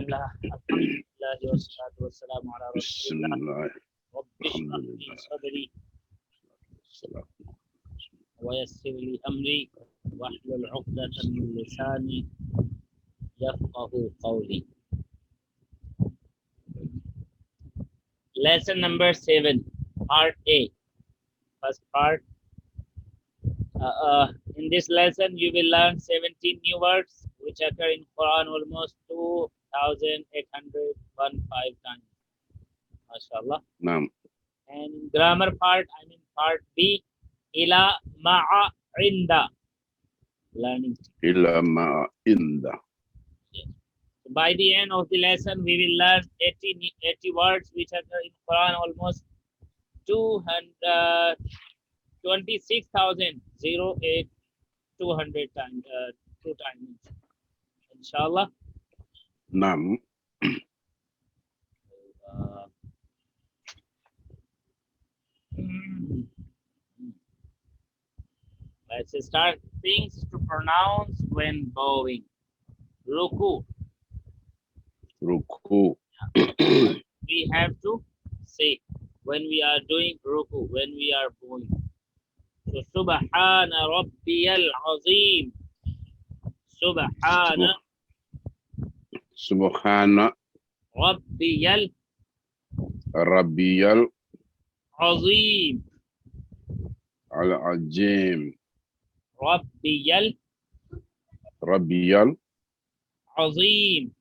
Bismillah, alhamdulillah, wassalatu wassalamu ala rasulillah. Bismillah. Rabbi shrah li sadri wa yassir li amri wahlul 'uqdatan min lisani yafqahu qawli. Lesson number 7, part A. First part. In this lesson, you will learn 17 new words which occur in Quran almost 2,815 times. MashaAllah. Naam. And in grammar part, I mean part B, ila ma'a inda. Learning. Ila ma inda. Yes. So by the end of the lesson, we will learn 80 words which occur in Quran almost 26,008 times, 2 times. Inshallah. Naam. Let's start things to pronounce when bowing. Ruku. Ruku. We have to say when we are doing ruku, when we are bowing. So, Subhana Rabbiyal Azim. Subhana Subhana Rabbiyal Rabbiyal Azim. Al-Ajim. Rabbiyal Rabbiyal Azim.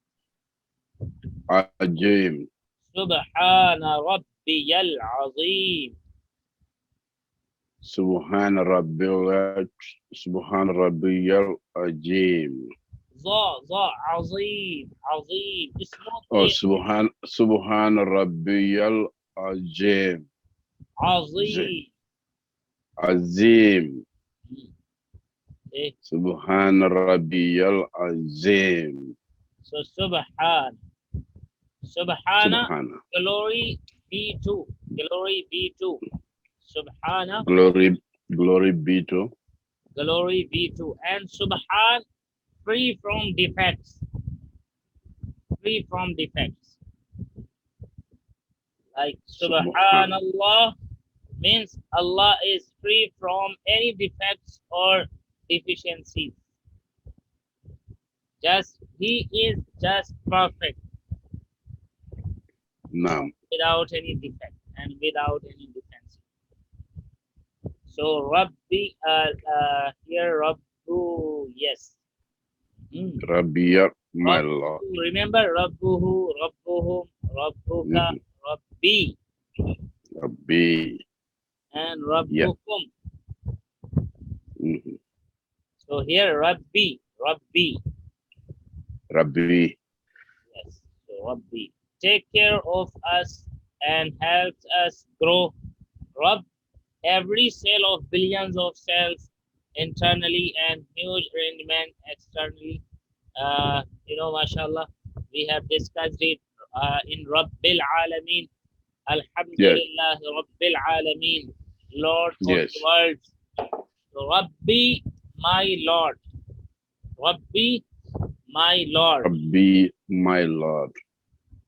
Ajim. Subhana Rabbiyal Azim. Subhana Rabbiyal Ajim. Azim. Azim. Oh, Subhana Rabbiyal Ajim. Azim. Azim. Okay. Subhana Rabbiyal Azim. So Subhana. Glory be to. Glory be to. Subhana. Glory be to. Glory be to. And Subhan, free from defects. Free from defects. Like Subhanallah means Allah is free from any defects or deficiencies. He is just perfect. Naam. Without any defect and without any deficiency. So Rabbi, here Rabbu, yes. Rabbiya, my Lord. Remember Rabbuhu, Rabbuhum, Rabbuka, Rabbi. Rabbi. And Rabbukum. Mm-hmm. So here Rabbi. Rabbi. Yes. So Rabbi. Take care of us and helps us grow. Rabb, every cell of billions of cells internally and huge arrangement externally. MashaAllah, we have discussed it in Rabbil Alameen. Alhamdulillah, Rabbil Alameen, Lord of the worlds. So Rabbi, my Lord. Rabbi, my Lord. Rabbi, my Lord.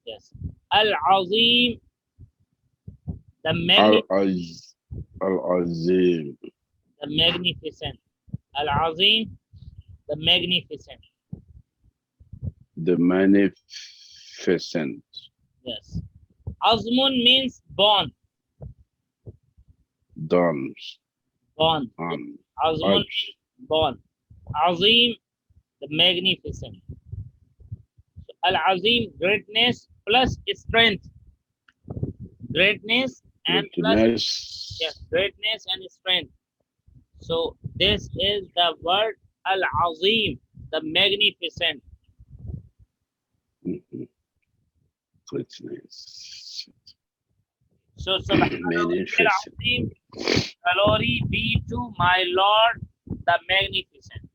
Yes. Al-Azim, the magnificent. Al-Azim. The magnificent. Al-Azim, the magnificent. The magnificent. Yes. Azmun means born. Dons. Born. Azmun means born. Azim, the magnificent. So, Al-Azim, greatness plus strength. Greatness and plus, yes, greatness and strength. So this is the word Al-Azim, the magnificent. Greatness. So Subhanallah, glory be to my Lord, the magnificent.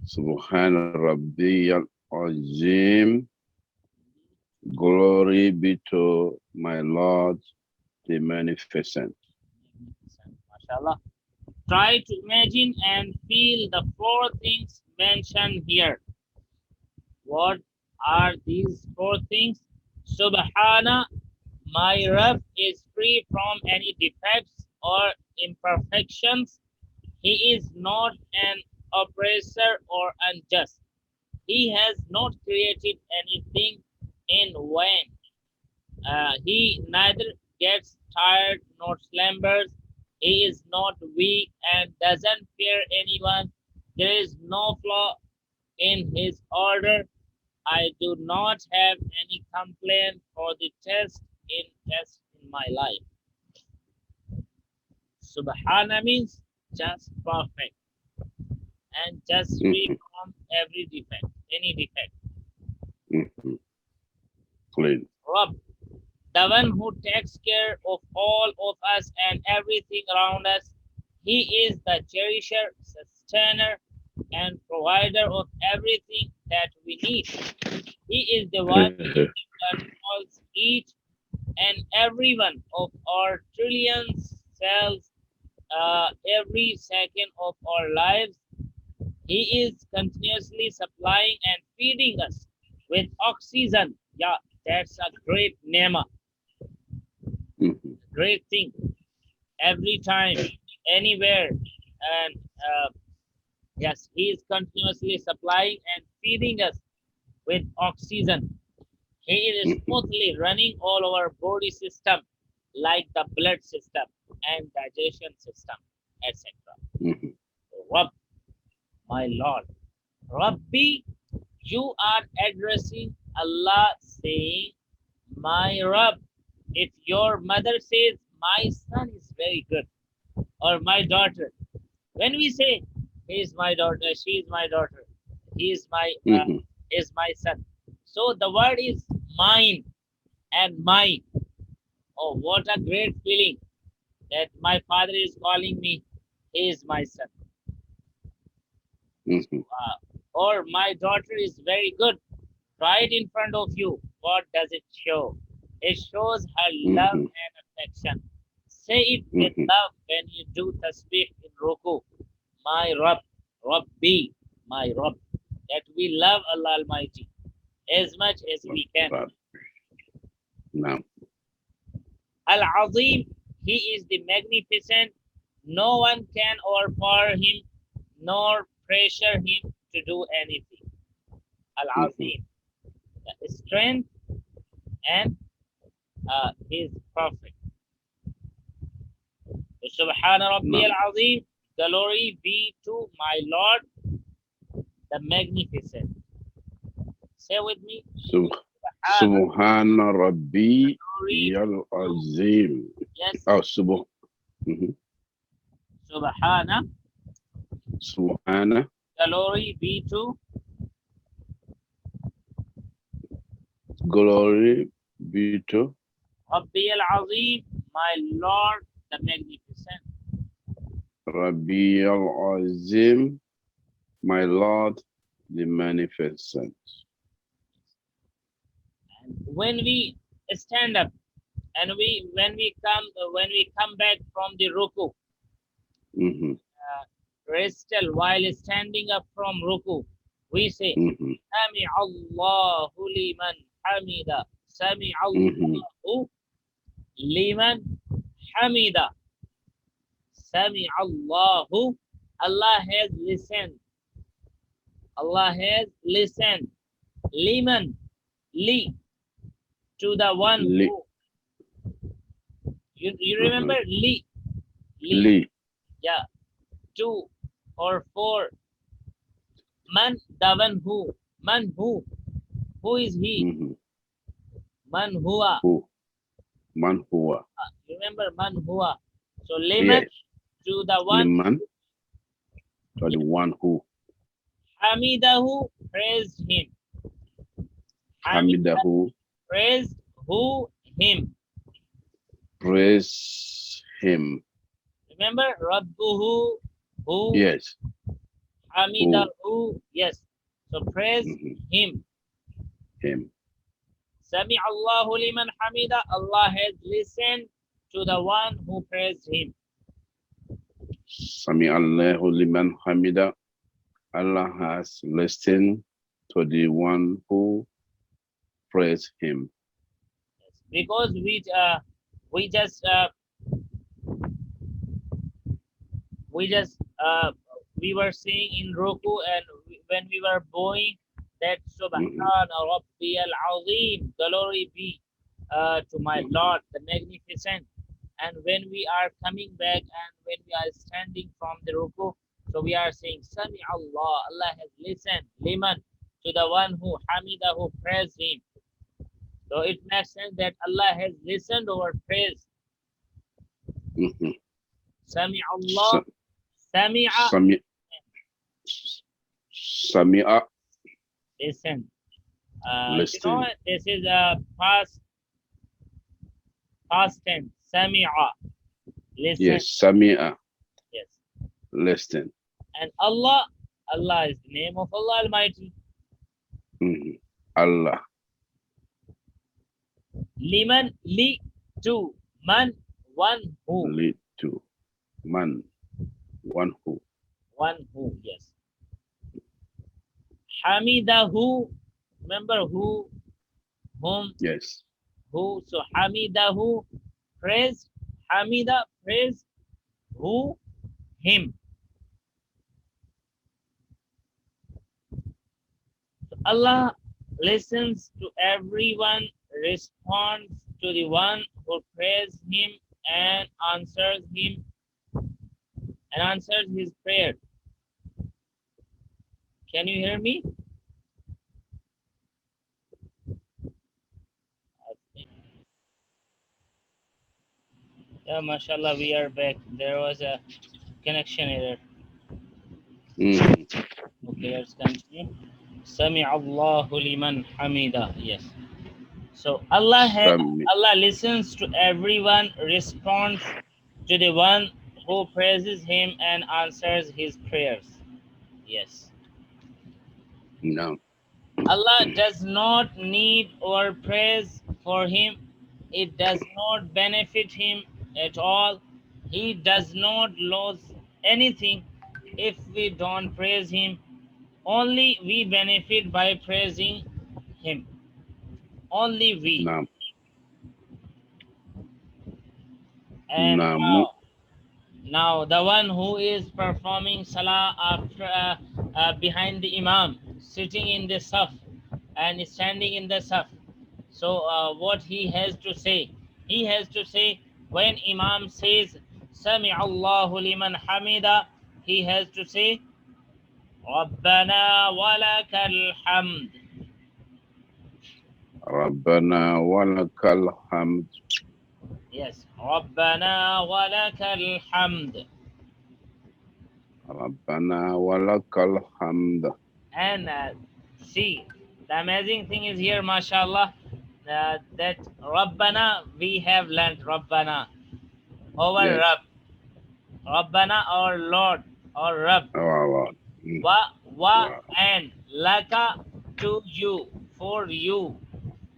Subhana Rabbiyal Azim. Glory be to my Lord, the magnificent. MashaAllah. Try to imagine and feel the 4 things mentioned here. What are these four things? Subhana, my Rabb is free from any defects or imperfections. He is not an oppressor or unjust. He has not created anything in vain. He neither gets tired nor slumbers. He is not weak and doesn't fear anyone. There is no flaw in his order. I do not have any complaint for the test in my life. Subhana means just perfect and just free from every defect, any defect. Clean. Rabb, the one who takes care of all of us and everything around us. He is the cherisher, sustainer, and provider of everything that we need. He is the one who controls each and every one of our trillions cells, every second of our lives. He is continuously supplying and feeding us with oxygen. Yeah, that's a great nema. Great thing. Every time, anywhere. And yes, he is continuously supplying and feeding us with oxygen. He is smoothly running all our body system, like the blood system and digestion system, etc. Rabb, my Lord. Rabbi, you are addressing Allah saying, my Rabb. If your mother says, my son is very good, or my daughter, when we say, he is my daughter, she is my daughter, he is my son. So the word is mine and mine. Oh, what a great feeling that my father is calling me, he is my son. Or my daughter is very good, right in front of you. What does it show? It shows her love and affection. Say it with love when you do tasbih in ruku. My Rabb, Rabbi, my Rabb. That we love Allah Almighty as much as we can. No. Al-Azim, he is the magnificent. No one can overpower him nor pressure him to do anything. Al-Azim, the strength and is perfect. Subhana Rabbi al-Azim, glory be to my Lord, the magnificent. Say with me. Subhana Rabbi al-Azim. Yes. Oh, Subhana. Glory be to. Glory be to. Rabbi al-Azim, my Lord, the magnificent. Rabbi al-Azim, my Lord, the magnificent. And when we stand up and when we come back from the ruku, restal while standing up from ruku, we say, Sami Allahu liman hamida. Sami Allahu liman hamida. Sami Allahu. Allah has listened. Allah has listened. Liman, li, to the one who. You remember li? Li. Yeah. 2 or 4. Man, the one who. Man who. Who is he? Man huwa. Who? Man huwa. Remember man huwa. So liman, yes, to the one. Liman, to the one who. Hamidahu, praised him. Hamidahu, praised who? Him. Praise him. Remember Rabbuhu, who? Yes. Hamidahu, yes. So praise him. Him. Sami Allahu liman hamida. Allah has listened to the one who praised him. Sami Allahu liman hamida. Allah has listened to the one who praise him. Because we were saying in Roku and when we were bowing that Subhana Rabbi al-Azim, glory be to my Lord, the Magnificent. And when we are coming back and when we are standing from the Ruku, so we are saying Sami Allah, Allah has listened, Liman, to the one who Hamida, who praised him. So it makes sense that Allah has listened our praise. Sami Allah, Sami'a. Sami'a. Listen. Listen. You know, this is a past tense. Sami'a. Listen. Yes, Sami'a. Yes. Listen. And Allah is the name of Allah Almighty. Allah. Liman, li, to, man, one who. Li, to, man, one who. One who, yes. Hamidahu, remember who, whom? Yes. Who, so Hamidahu, praise, Hamida, praise, who, him. So Allah listens to everyone, responds to the one who praises him and answers him and answers his prayer. Can you hear me? Yeah, mashallah, we are back. There was a connection error. Okay, let's continue. Sami Allahu liman hamida. Yes. So Allah listens to everyone, responds to the one who praises him and answers his prayers. Yes. No. Allah does not need our praise for him. It does not benefit him at all. He does not lose anything if we don't praise him. Only we benefit by praising him. Only we. No. And No. now the one who is performing salah after behind the imam, sitting in the saf and standing in the saf. So what he has to say? He has to say when imam says Sami Allahu liman hamida, he has to say Rabbana walakal hamd. Rabbana walakal hamd. Yes, Rabbana walakal hamd. Rabbana walakal hamd. And see, the amazing thing is here, mashallah, that Rabbana, we have learned Rabbana, our Yes. Rabb. Rabbana, our Lord, our Rabb. Our Lord. Wa, and laka, to you, for you.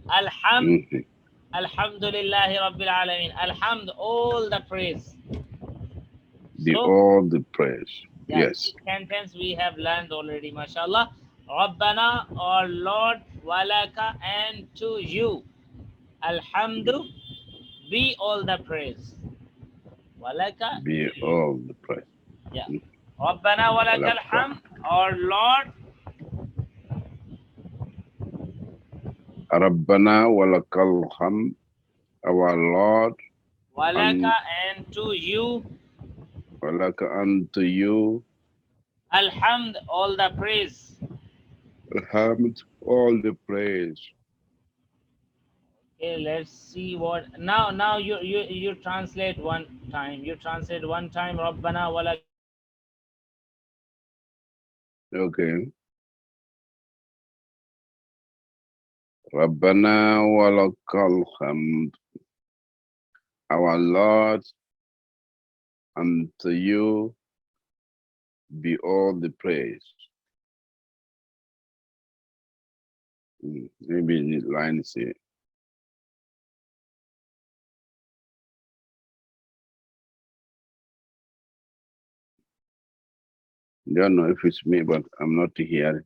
Alhamd, alhamdulillahi rabbil alameen. Alhamd, all the praise. All the praise. Yes. Sentence we have learned already, mashallah. Rabbana, our Lord, walaka, and to you. Alhamdu, be all the praise. Walaka, be all the praise. Yeah. Rabbana walaka alhamd, our Lord. Rabbana walakal hamd, our Lord. Walaka, and to you. Walaka, unto you. Alhamd, all the praise. Alhamd, all the praise. Okay, let's see what now you translate one time. You translate one time Rabbana walaka. Okay. Rabbana walakal hamd, our Lord, unto you be all the praise. Maybe in the line say. I don't know if it's me, but I'm not hearing.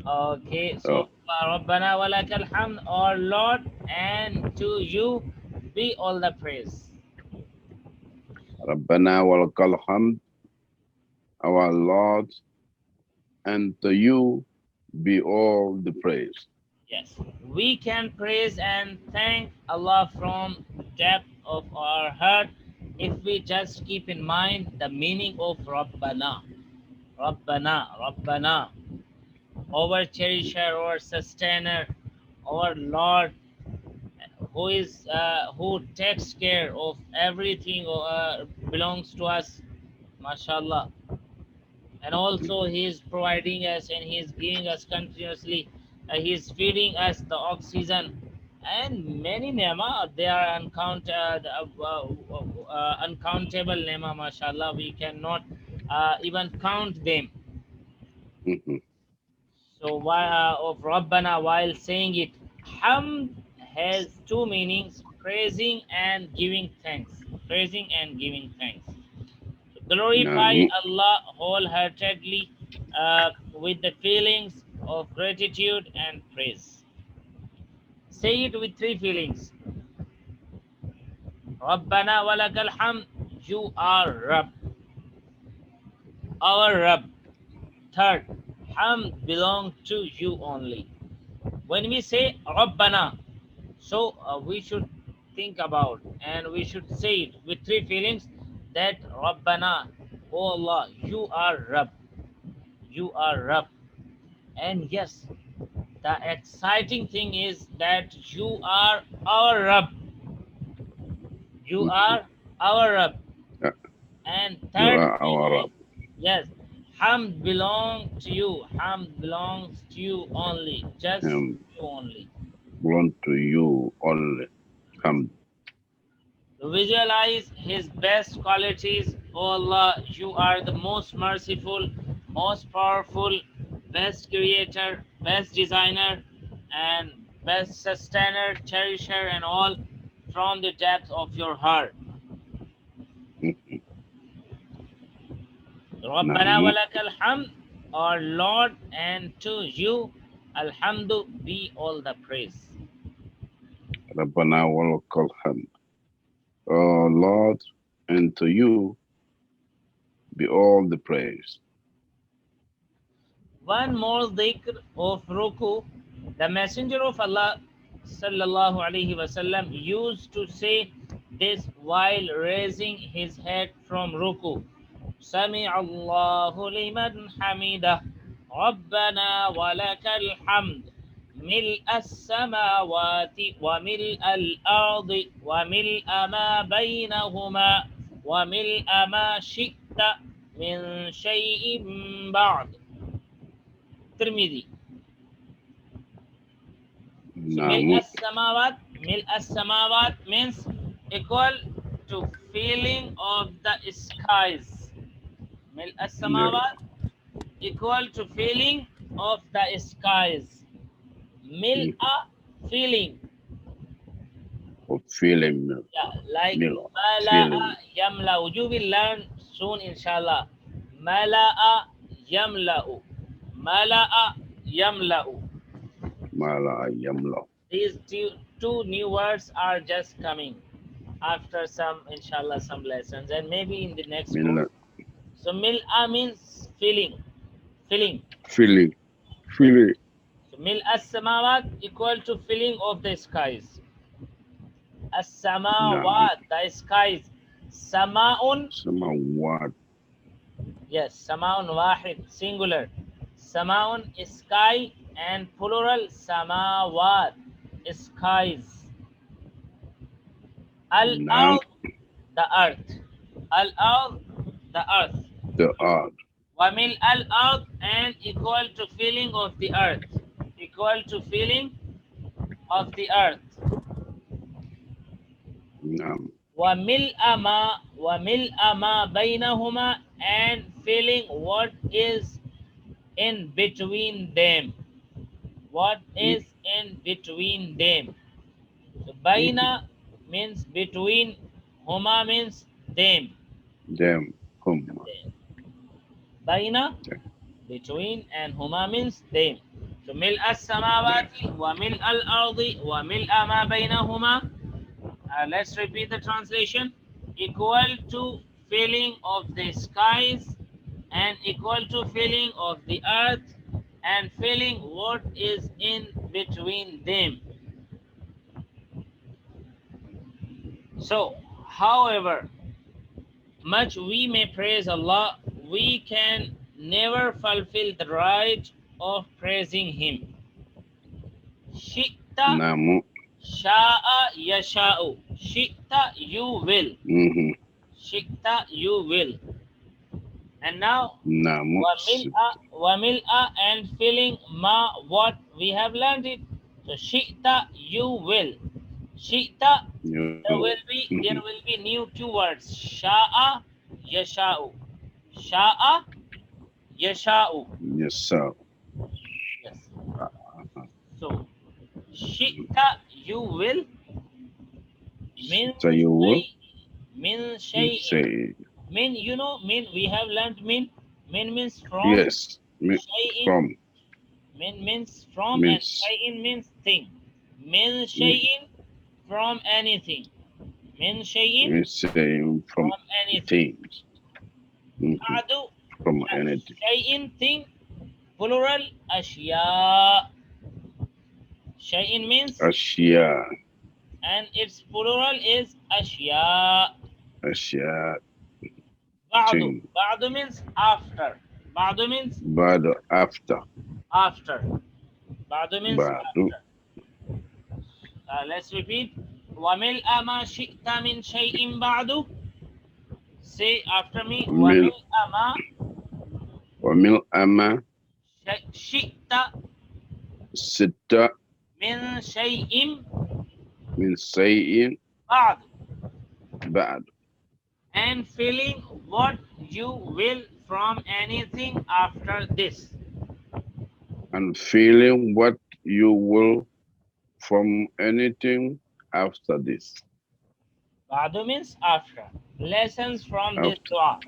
Okay, so Rabbana wa lakal hamd, our Lord, and to you be all the praise. Rabbana wa lakal hamd, our Lord, and to you be all the praise. Yes, we can praise and thank Allah from the depth of our heart if we just keep in mind the meaning of Rabbana. Rabbana, Rabbana, our cherisher, our sustainer, our Lord, who takes care of everything belongs to us, mashallah. And also he is providing us and he is giving us continuously, he is feeding us the oxygen and many nema. They are uncountable nema, mashallah. We cannot even count them. So of Rabbana, while saying it, Hamd has two meanings: praising and giving thanks. Praising and giving thanks. So glorify Allah wholeheartedly with the feelings of gratitude and praise. Say it with three feelings. Rabbana walakal hamd. You are Rabb, our Rabb. Third, Hamd belongs to you only. When we say Rabbana, so we should think about and we should say it with three feelings that Rabbana, oh Allah, you are Rabb, you are Rabb. And yes, the exciting thing is that you are our Rabb, you are our Rabb. And third thing is, yes, Hamd belongs to you, Hamd belongs to you only, just you only. Belong to you only. Hamd. To visualize his best qualities, O Allah, you are the most merciful, most powerful, best creator, best designer, and best sustainer, cherisher, and all from the depth of your heart. Rabbana wa lakal hamd, our Lord, and to you, alhamdu, be all the praise. Rabbana wa lakal hamd. Oh Lord, and to you be all the praise. One more dhikr of ruku. The Messenger of Allah sallallahu alaihi wasallam used to say this while raising his head from ruku. Sami Allahu liman hamida. Rabbana wa lakal hamd. ملء السماوات وملء الأرض وملء ما بينهما وملء ما شئت من شيء بعد. Tirmidhi. Mil as-samawat means equal to filling of the skies. Mil as-samawat equal to filling of the skies. Mil-a feeling. Feeling. Yeah, like mala'a yamla'u. You will learn soon, inshallah. Mala'a yamla'u. Mala'a yamla'u. Mala'a yamla'u. These two new words are just coming after some, inshallah, some lessons, and maybe in the next course. So mil'a means feeling, filling. Feeling. Feeling. So mil as-samawat equal to filling of the skies. As-samawat, the skies. Sama'un. Samawat. Yes, sama'un wahid, singular. Sama'un is sky, and plural samawat, skies. Al-ard, the earth. Al-ard, the earth. The earth. Wamil al-ard, and equal to filling of the earth. Equal to filling of the earth. Wamil ama bainahuma, and filling what is in between them. What is in between them? So baina means between, huma means them. Them, huma. Baina, between, and huma means them. So ملء السماوات وملء الأرض وملء ما بينهما. Let's repeat the translation. Equal to filling of the skies and equal to filling of the earth and filling what is in between them. So, however much we may praise Allah, we can never fulfill the right of praising Him. Shi'ta, sha'a, yasha'u. Shi'ta, you will. Shi'ta, you will. And now, wamil'a, and filling ma, what we have learned it. So, shi'ta, you will. Shi'ta, there will be new two words. Sha'a, yasha'u. Sha'a, yasha'u. Yes. Yes. So, shi'ta, you will. Min, so you will. Min shay'in. Min, you know, min, we have learned min. Min means from. Yes. From. Min means from, and shay'in means thing. Min shay'in, from anything. Min shay'in, from anything. From anything. Shay'in, thing, plural, ashya. Shay'in means ashya, and its plural is ashya. Ashya. Ba'du. Ba'du means after. Ba'du means after. After. Ba'du means after. Let's repeat. وَمِلْءَ مَا شِئْتَ مِنْ شَيْءٍ بَعْدُ. Say after me. وَمِلْءَ مَا شِئْتَ مِنْ شَيْءٍ بَعْدُ. And filling what you will from anything after this. And feeling what you will from anything after this. Ba'du means after. Lessons from this dua.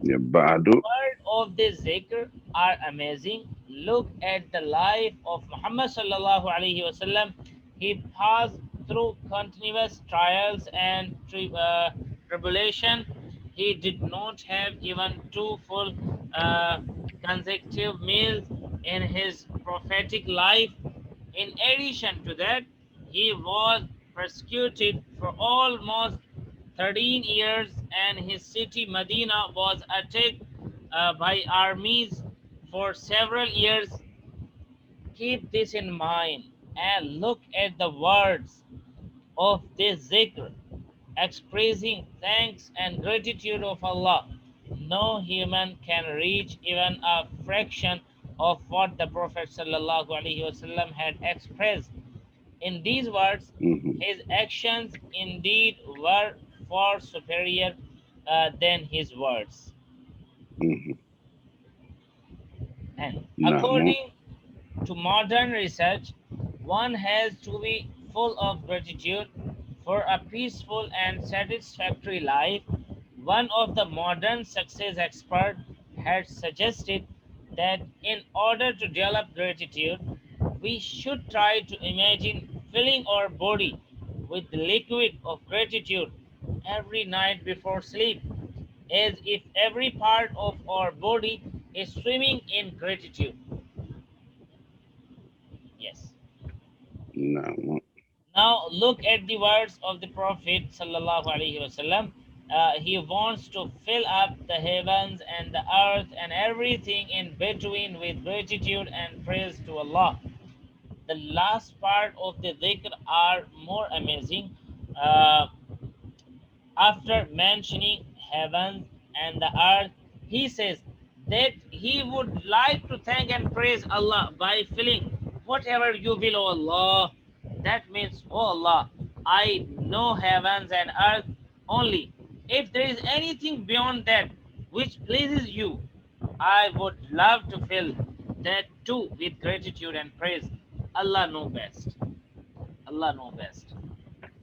Yeah, Ba'du. Word of this zikr are amazing. Look at the life of Muhammad sallallahu alaihi wasallam. He passed through continuous trials and tribulation. He did not have even 2 full consecutive meals in his prophetic life. In addition to that, he was persecuted for almost 13 years, and his city Medina was attacked by armies for several years. Keep this in mind and look at the words of this zikr expressing thanks and gratitude of Allah. No human can reach even a fraction of what the Prophet ﷺ had expressed. In these words, his actions indeed were far superior than his words. And according to modern research, one has to be full of gratitude for a peaceful and satisfactory life. One of the modern success experts had suggested that in order to develop gratitude, we should try to imagine filling our body with the liquid of gratitude every night before sleep, as if every part of our body is swimming in gratitude. Yes. Now look at the words of the Prophet sallallahu alaihi wasallam. He wants to fill up the heavens and the earth and everything in between with gratitude and praise to Allah. The last part of the dhikr are more amazing. After mentioning heavens and the earth, he says that he would like to thank and praise Allah by filling whatever you will, O Allah. That means, O Allah, I know heavens and earth only. If there is anything beyond that which pleases you, I would love to fill that too with gratitude and praise. Allah knows best. Allah knows best.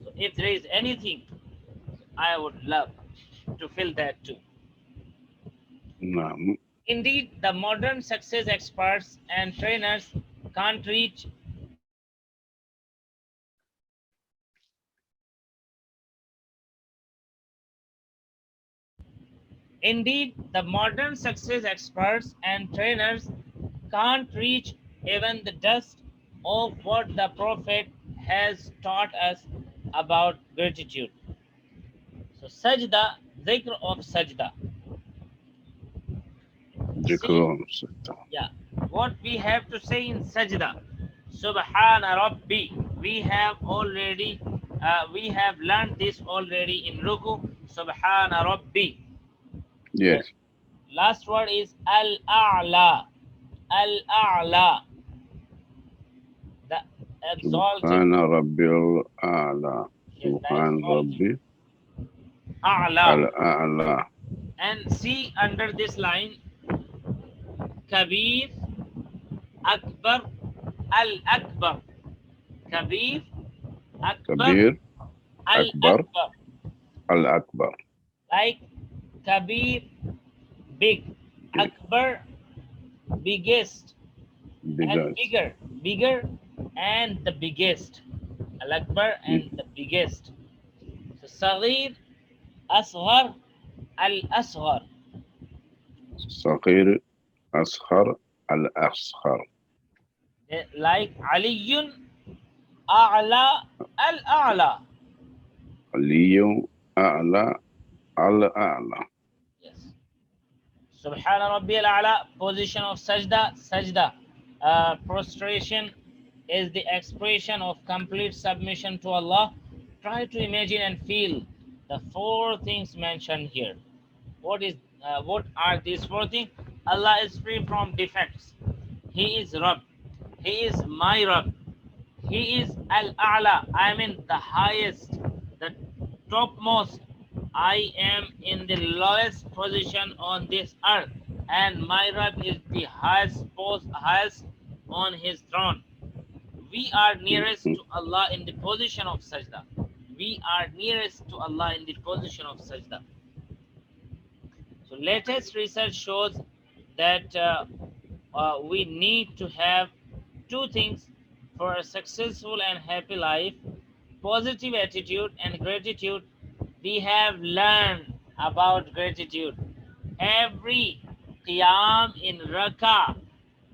So if there is anything, I would love to fill that too. Indeed, the modern success experts and trainers can't reach Indeed, the modern success experts and trainers can't reach even the dust of what the Prophet has taught us about gratitude. So, sajda, dhikr of sajda. Yeah, what we have to say in sajda. Subhana Rabbi. We have learned this already in Ruku. Subhana Rabbi. Yes. The last word is Al-A'la. Al-A'la. The exalted. Subhana Rabbil A'la. Subhana Rabbi A'la. Al-A'la. And see under this line, Kabir, Akbar, Al-Akbar. Kabir, Akbar, Al-Akbar. Al-Akbar. Like Kabir, big. Akbar, biggest. And bigger and the biggest. Al-Akbar and the biggest. So Saghir, Asghar, Al-Asghar. Saghir, Asghar, Al-Asghar. Like Aliyun, A'la, Al-A'la. Aliyun, A'la, Al-A'la. Yes. Subhana Rabbi al-A'la, position of sajda. Sajda, prostration, is the expression of complete submission to Allah. Try to imagine and feel the four things mentioned here. What are these four things? Allah is free from defects. He is Rabb. He is my Rabb. He is Al-A'la. I mean the highest, the topmost. I am in the lowest position on this earth, and my Rabb is the highest on his throne. We are nearest to Allah in the position of sajda. We are nearest to Allah in the position of sajda. So latest research shows that we need to have two things for a successful and happy life: positive attitude and gratitude. We have learned about gratitude. Every qiyam in rak'ah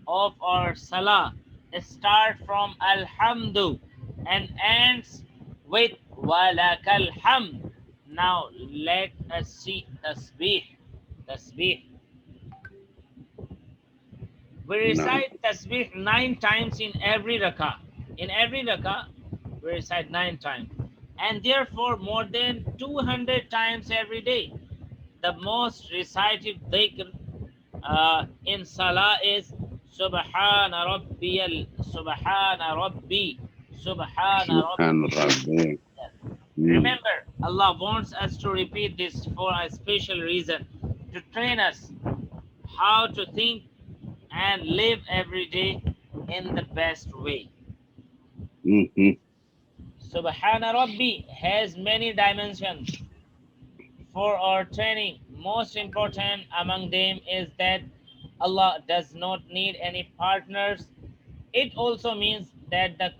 of our salah start from Alhamdu and ends with Walakal Hamd. Now let us see tasbih. Tasbih. We recite tasbih 9 times in every rak'ah. In every rak'ah, we recite 9 times. And therefore more than 200 times every day. The most recited dhikr in salah is Subhana Rabbi, Subhana Rabbi, Subhana Rabbi. Remember, Allah wants us to repeat this for a special reason, to train us how to think and live every day in the best way. Subhana Rabbi has many dimensions for our training. Most important among them is that Allah does not need any partners. It also means that the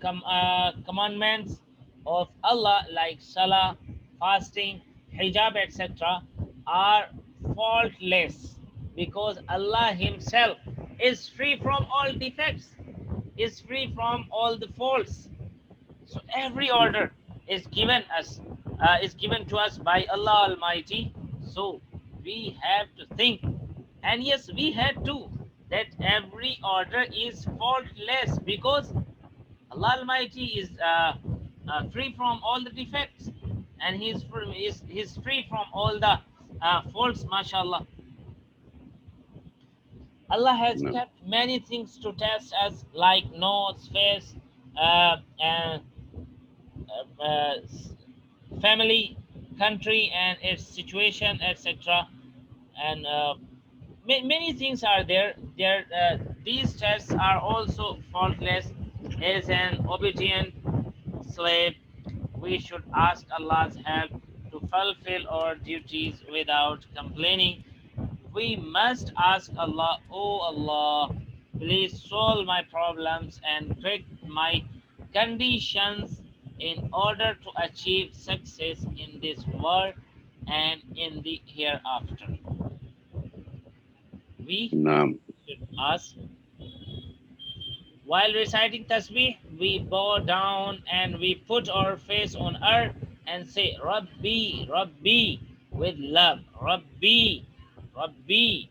commandments of Allah like salah, fasting, hijab, etc. are faultless, because Allah himself is free from all defects, is free from all the faults. So every order is given to us by Allah Almighty. So we have to think, and yes, we had to, that every order is faultless, because Allah Almighty is free from all the defects, and He's free from all the faults. MashaAllah. Allah has kept many things to test us, like nose, face, and family, country, and its situation, etc. And many things are there. These tests are also faultless. As an obedient slave, we should ask Allah's help to fulfill our duties without complaining. we must ask Allah, oh Allah, please solve my problems and correct my conditions in order to achieve success in this world and in the hereafter. We should ask. While reciting tasbih, we bow down and we put our face on earth and say, Rabbi, Rabbi, with love. Rabbi, Rabbi.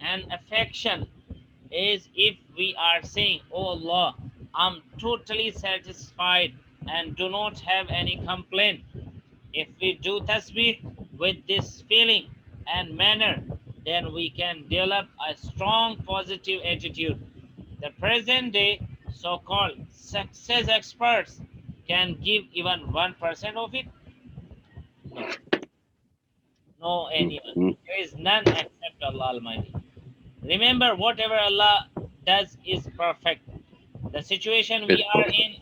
And affection is if we are saying, oh Allah, I'm totally satisfied and do not have any complaint. If we do tasbih with this feeling and manner, then we can develop a strong positive attitude. The present day so-called success experts can give even 1% of it? No. No anyone. There is none except Allah Almighty. Remember, whatever Allah does is perfect. The situation we are in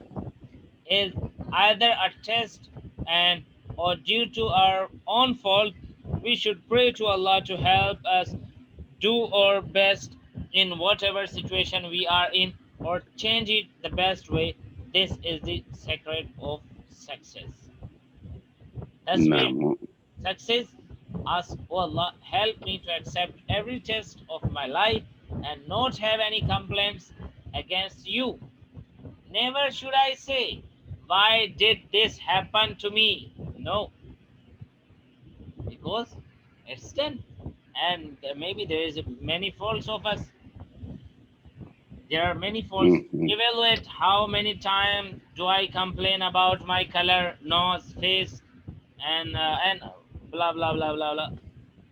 is either a test and or due to our own fault. We should pray to Allah to help us do our best in whatever situation we are in or change it the best way. This is the secret of success. That's why success, ask, oh Allah, help me to accept every test of my life and not have any complaints against you. Never should I say, why did this happen to me? No. Because it's done. And maybe there is many faults of us. There are many faults. Evaluate how many times do I complain about my color, nose, face, and blah, blah, blah, blah, blah.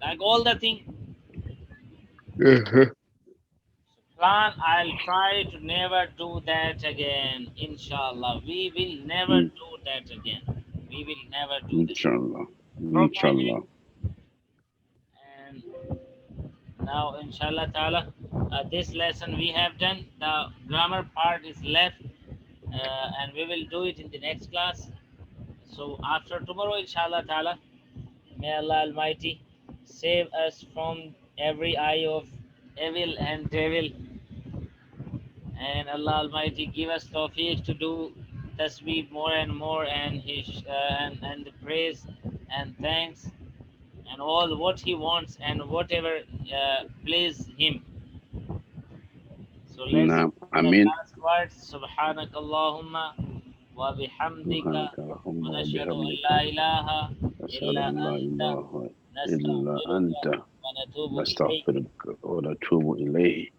Like all the thing. Plan, I'll try to never do that again. Inshallah. We will never do that again. We will never do that. Inshallah. Inshallah. And now, inshallah ta'ala, this lesson we have done. The grammar part is left, and we will do it in the next class. So after tomorrow, inshallah ta'ala, may Allah Almighty save us from every eye of evil and devil. And Allah Almighty give us tawfiq to do tasbih more and more, and his and the praise and thanks and all what he wants and whatever please him. So let's the last words. Subhanak Allahumma wa bihamdika wa nashhadu an la ilaha illa anta nastaghfiruka wa natubu ilayk.